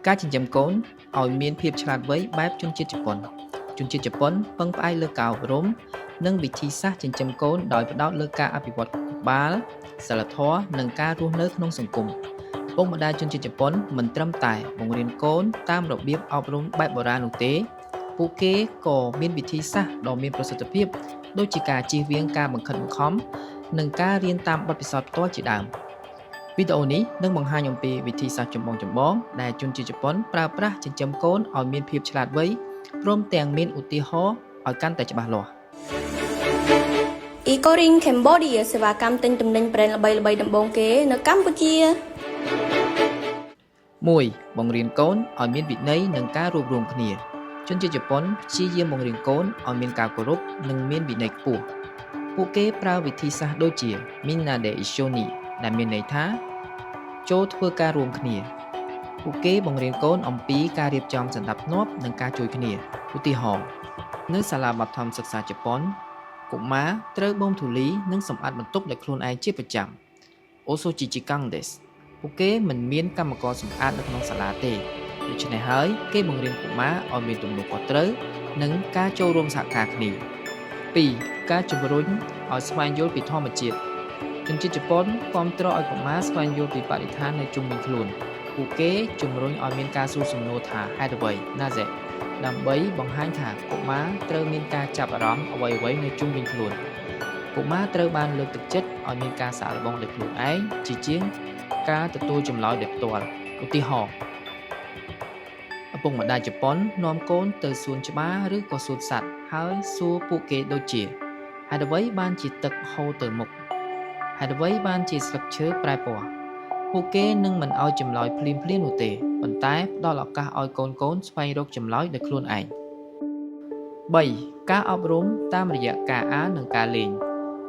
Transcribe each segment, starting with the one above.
ការចិញ្ចឹមកូនឲ្យមានភាពឆ្លាតវៃបែបជនជាតិជប៉ុនជនជាតិជប៉ុនពឹងផ្អែកលើការអប់រំនិងវិធីសាស្ត្រចិញ្ចឹមកូនដោយផ្ដោតលើការអភិវឌ្ឍខួរក្បាលសិលធម៌និងការរស់នៅក្នុងសង្គមឪពុកម្ដាយជនជាតិជប៉ុនមិនត្រឹមតែបង្រៀនកូនតាមរបៀបអប់រំបែបបុរាណនោះទេពួកគេក៏មានវិធីសាស្ត្រដ៏មានប្រសិទ្ធភាពដូចជាការជៀសវាងការបង្ខិតបង្ខំនិងការរៀនតាមបទពិសោធន៍ផ្ទាល់ជាដើមវីដេអូនេះនឹងបង្ហាញអំពីវិធីសាស្ត្រចម្បងដែលជនជាតិជប៉ុនប្រើប្រាស់ចិញ្ចឹមកូនឲ្យមានភាពឆ្លាតវៃព្រមទាំងមានឧទាហរណ៍ឲ្យកាន់តែច្បាស់លាស់ Ecoring Cambodia សេវាកម្មទិញទំនិញប្រេនល្បីៗដំបូងគេនៅកម្ពុជា 1. បង្រៀនកូនឲ្យមានវិន័យនិងការរួបរวมគ្នាជនជាតិជប៉ុនព្យាយាមបង្រៀនកូនឲ្យមានការគោរពនិងមានវិន័យខ្ពស់ពួកគេប្រើវិធីសាស្ត្រដូចជា Minna de Ishoni ដែលមានន័យថាចូលធ្វើការរួមគ្នាពួកគេបង្រៀនកូនអំពីការរៀបចំសណ្ដាប់ធ្នាប់និងការជួយគ្នាឧទាហរណ៍នៅសាលាបឋមសិក្សាជប៉ុនកុមារត្រូវបូមធូលីនិងសម្អាតបន្ទប់ដោយខ្លួនឯងជាប្រចាំ Osojijikan des ពួកគេមិនមានកម្មករសម្អាតនៅក្នុងសាលាទេដូច្នេះហើយគេបង្រៀនកុមារឲ្យមានទំនួលខុសត្រូវនិងការចូលរួមសហការគ្នា 2. ការជំរុញឲ្យស្វែងយល់ពីធម្មជាតិជនជាតិជប៉ុនគាំទ្រឲ្យកុមារស្វែងយល់ពីបរិស្ថាននៅជុំវិញខ្លួនពួកគេជំរុញឲ្យមានការសួរសំណួរថាហេតុអ្វីណាぜដើម្បីបង្ហាញថាកុមារត្រូវមានការចាប់អារម្មណ៍អ្វីៗនៅជុំវិញខ្លួនកុមារត្រូវបានលើកទឹកចិត្តឲ្យមានការសាកល្បងដោយខ្លួនឯងជាជាងការទទួលចម្លើយដោយផ្ទាល់ឧទាហរណ៍ឪពុកម្ដាយជប៉ុននាំកូនទៅសួនច្បារឬក៏សួនសត្វហើយសួរពួកគេដូចជាហេតុអ្វីបានជាទឹកហូរទៅមុខហេតុអ្វីបានជាស្លឹកឈើប្រែពណ៌ពួកគេនឹងមិនឲ្យចម្លើយភ្លាមៗនោះទេប៉ុន្តែផ្ដល់ឱកាសឲ្យកូនស្វែងរកចម្លើយដោយខ្លួនឯង 3. ការអប់រំតាមរយៈការអាននិងការលេង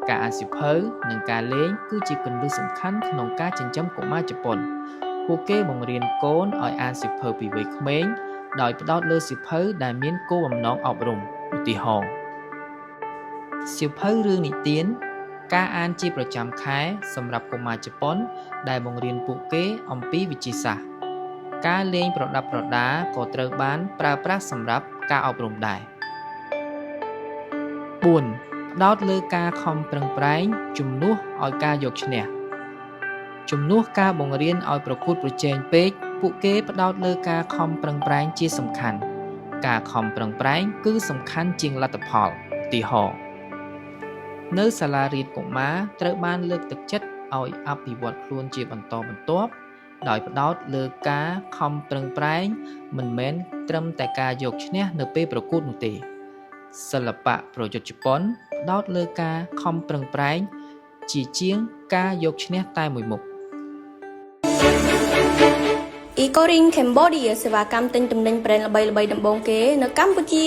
ការអានសៀវភៅនិងការលេងគឺជាគន្លឹះសំខាន់ក្នុងការចិញ្ចឹមកុមារជប៉ុនពួកគេបង្រៀនកូនឲ្យអានសៀវភៅពីវ័យក្មេងដោយផ្ដោតលើសៀវភៅដែលមានគោលបំណងអប់រំឧទាហរណ៍សៀវភៅរឿងនិទានការអានជាប្រចាំខែសម្រាប់កុមារជប៉ុនដែលបង្រៀនពួកគេអំពីវិទ្យាសាស្ត្រការលេងប្រដាប់ប្រដាក៏ត្រូវបានប្រើប្រាស់សម្រាប់ការអប់រំដែរ 4. ផ្ដោតលើការខំប្រឹងប្រែងជំនួសឲ្យការយកឈ្នះជំនួសការបង្រៀនឲ្យប្រកួតប្រជែងពេកពួកគេផ្ដោតលើការខំប្រឹងប្រែងជាសំខាន់ការខំប្រឹងប្រែងគឺសំខាន់ជាងលទ្ធផលឧទាហរណ៍នៅសាលារៀនកុមារត្រូវបានលើកទឹកចិត្តឲ្យអភិវឌ្ឍខ្លួនជាបន្តបន្ទាប់ដោយផ្ដោតលើការខំប្រឹងប្រែងមិនមែនត្រឹមតែការយកឈ្នះនៅពេលប្រកួតនោះទេសិល្បៈប្រយុទ្ធជប៉ុនផ្ដោតលើការខំប្រឹងប្រែងជាជាងការយកឈ្នះតែមួយមុខ Ecoring Cambodia សេវាកម្មទិញទំនិញប្រេនល្បីៗដំបូងគេនៅកម្ពុជា